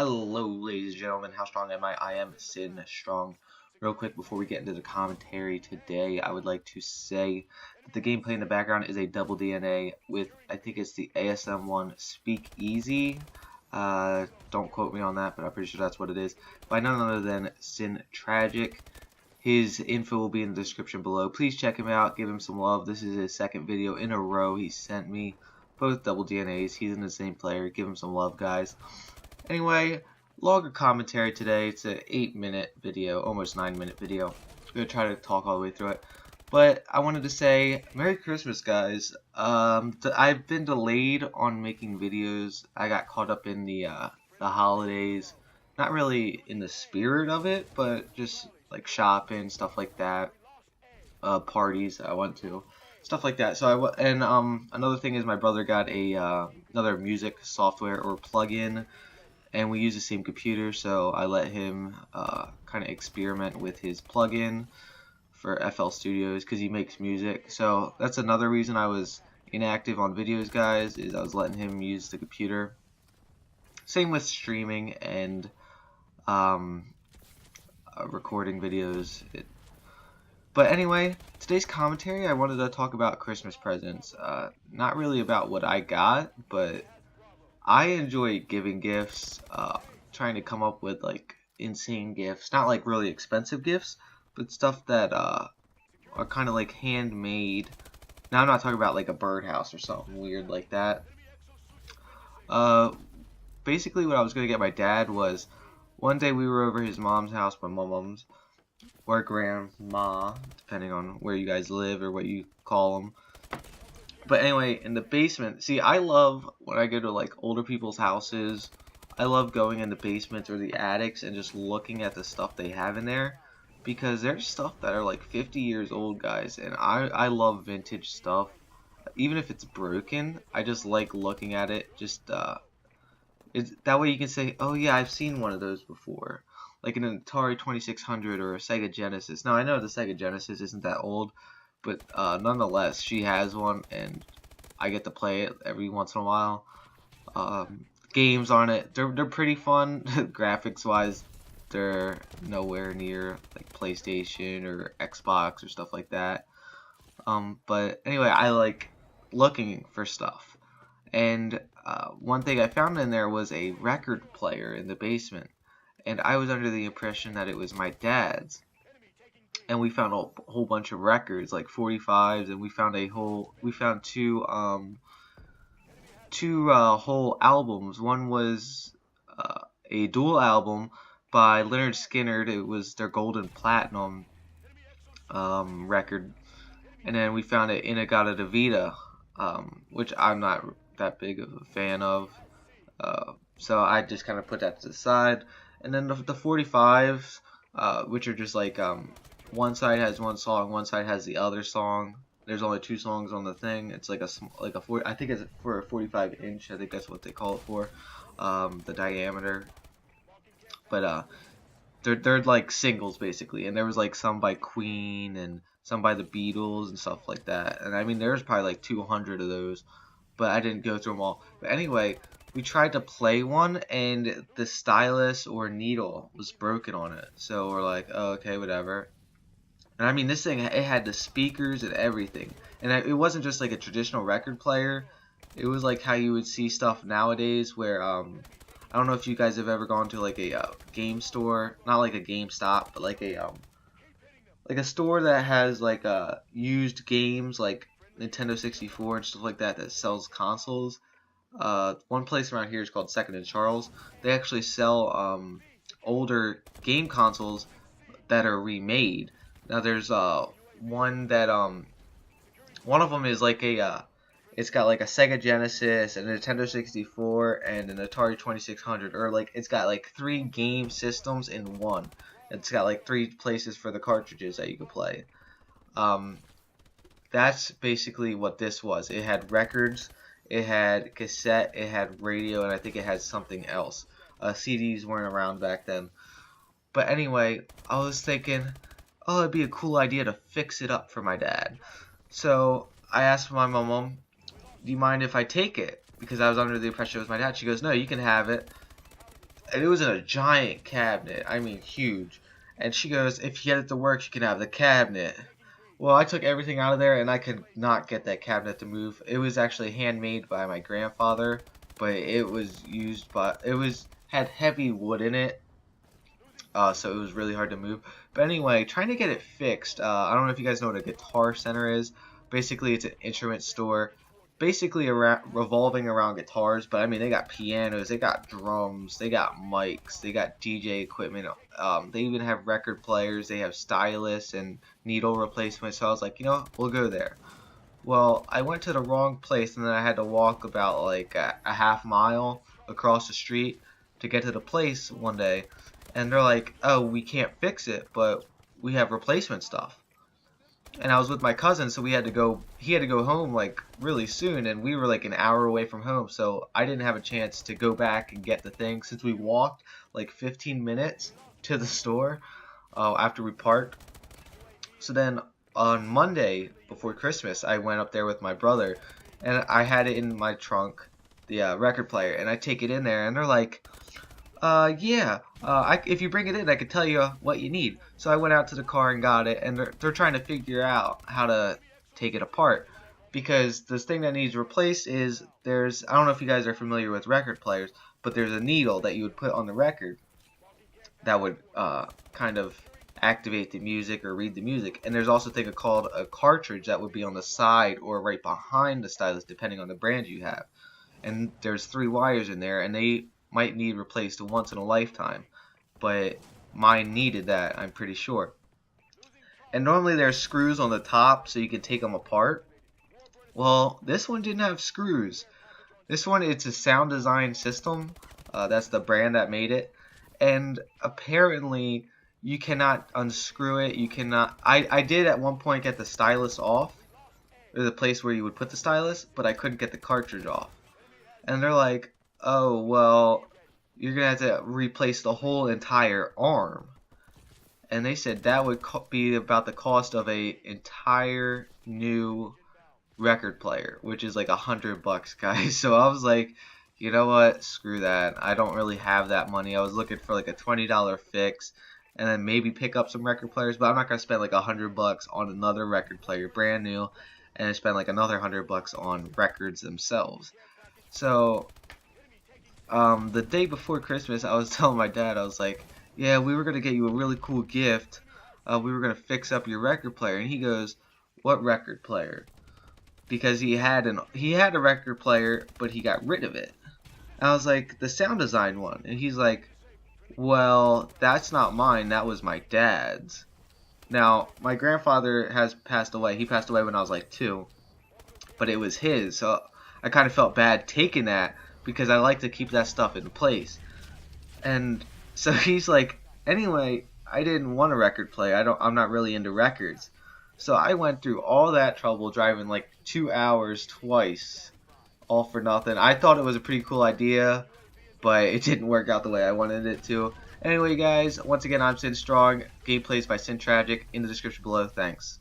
Hello, ladies and gentlemen. How strong am I? I am Sin Strong. Real quick, before we get into the commentary today, I would like to say that the gameplay in the background is a double DNA with, I think it's the ASM1 Speak Easy. Don't quote me on that, but I'm pretty sure that's what it is. By none other than Sin Tragic. His info will be in the description below. Please check him out. Give him some love. This is his second video in a row he sent me. Both double DNAs. He's in the same player. Give him some love, guys. Anyway, longer commentary today. It's an 8-minute video, almost 9-minute video. I'm going to try to talk all the way through it. But I wanted to say, Merry Christmas, guys. I've been delayed on making videos. I got caught up in the holidays. Not really in the spirit of it, but just like shopping, stuff like that. Parties I went to. Stuff like that. So another thing is my brother got another music software or plugin, and we use the same computer, so I let him kind of experiment with his plugin for FL Studios because he makes music. So that's another reason I was inactive on videos, guys, is I was letting him use the computer. Same with streaming and recording videos. But anyway, today's commentary, I wanted to talk about Christmas presents. Not really about what I got, but I enjoy giving gifts, trying to come up with like insane gifts, not like really expensive gifts, but stuff that are kind of like handmade. Now I'm not talking about like a birdhouse or something weird like that. Basically what I was going to get my dad was, one day we were over his mom's house, my mom's, or grandma, depending on where you guys live or what you call them. But anyway, in the basement, see, I love when I go to like older people's houses, I love going in the basements or the attics and just looking at the stuff they have in there, because there's stuff that are like 50 years old, guys, and I love vintage stuff. Even if it's broken, I just like looking at it. Just that way you can say, oh yeah, I've seen one of those before, like an Atari 2600 or a Sega Genesis. Now I know the Sega Genesis isn't that old, but nonetheless, she has one, and I get to play it every once in a while. Games on it, they're pretty fun. Graphics-wise, they're nowhere near like PlayStation or Xbox or stuff like that. But anyway, I like looking for stuff. And one thing I found in there was a record player in the basement. And I was under the impression that it was my dad's. And we found a whole bunch of records, like 45s, and we found two whole albums. One was a dual album by Leonard Skinner. It was their Golden Platinum record. And then we found an Inagata Davida, which I'm not that big of a fan of. So I just kind of put that to the side. And then the 45s, which are just like one side has one song, one side has the other song. There's only two songs on the thing. It's like a 40. I think it's for a 45-inch. I think that's what they call it for, the diameter. But they're like singles basically. And there was like some by Queen and some by the Beatles and stuff like that. And I mean, there's probably like 200 of those, but I didn't go through them all. But anyway, we tried to play one, and the stylus or needle was broken on it. So we're like, oh, okay, whatever. And I mean, this thing, it had the speakers and everything. And it wasn't just like a traditional record player. It was like how you would see stuff nowadays where, I don't know if you guys have ever gone to like a game store. Not like a GameStop, but like a store that has like used games like Nintendo 64 and stuff like that sells consoles. One place around here is called Second and Charles. They actually sell older game consoles that are remade. Now there's one that one of them is like it's got like a Sega Genesis, a Nintendo 64, and an Atari 2600, or like it's got like 3 game systems in one. It's got like 3 places for the cartridges that you can play. That's basically what this was. It had records, it had cassette, it had radio, and I think it had something else. CDs weren't around back then. But anyway, I was thinking, oh, it'd be a cool idea to fix it up for my dad. So I asked my mom, do you mind if I take it? Because I was under the impression it was my dad. She goes, no, you can have it. and it was in a giant cabinet. I mean, huge. And she goes, if you get it to work, you can have the cabinet. Well, I took everything out of there, and I could not get that cabinet to move. It was actually handmade by my grandfather, but it was used by, had heavy wood in it, so it was really hard to move. But anyway, trying to get it fixed. I don't know if you guys know what a Guitar Center is. Basically, it's an instrument store, basically revolving around guitars. But I mean, they got pianos, they got drums, they got mics, they got DJ equipment. They even have record players. They have stylists and needle replacements. So I was like, you know, we'll go there. Well, I went to the wrong place, and then I had to walk about like a half mile across the street to get to the place one day. And they're like, oh, we can't fix it, but we have replacement stuff. And I was with my cousin, so he had to go home like really soon, and we were like an hour away from home, so I didn't have a chance to go back and get the thing since we walked like 15 minutes to the store after we parked. So then on Monday before Christmas, I went up there with my brother, and I had it in my trunk, the record player, and I take it in there, and they're like, yeah, if you bring it in, I could tell you what you need. So I went out to the car and got it, and they're trying to figure out how to take it apart. Because this thing that needs replaced is, I don't know if you guys are familiar with record players, but there's a needle that you would put on the record that would kind of activate the music or read the music. And there's also a thing called a cartridge that would be on the side or right behind the stylus, depending on the brand you have. And there's 3 wires in there, and they might need replaced once in a lifetime, but mine needed that, I'm pretty sure. And normally there's screws on the top so you can take them apart. Well, this one didn't have screws. This one, it's a Sound Design System. That's the brand that made it. And apparently you cannot unscrew it. You cannot. I did at one point get the stylus off, or the place where you would put the stylus, but I couldn't get the cartridge off. And they're like, oh, well, you're going to have to replace the whole entire arm. And they said that would be about the cost of a entire new record player, which is like $100, guys. So I was like, you know what, screw that. I don't really have that money. I was looking for like a $20 fix, and then maybe pick up some record players, but I'm not going to spend like $100 on another record player, brand new, and spend like another $100 on records themselves. So the day before Christmas, I was telling my dad, I was like, yeah, we were going to get you a really cool gift. We were going to fix up your record player. And he goes, what record player? Because he had a record player, but he got rid of it. And I was like, the Sound Design one. And he's like, well, that's not mine. That was my dad's. Now, my grandfather has passed away. He passed away when I was like 2. But it was his. So I kind of felt bad taking that, because I like to keep that stuff in place. And so he's like, anyway, I didn't want a record player. I'm not really into records. So I went through all that trouble driving like 2 hours twice, all for nothing. I thought it was a pretty cool idea, but it didn't work out the way I wanted it to. Anyway, guys, once again, I'm Sin Strong. Gameplays by Sin Tragic in the description below. Thanks.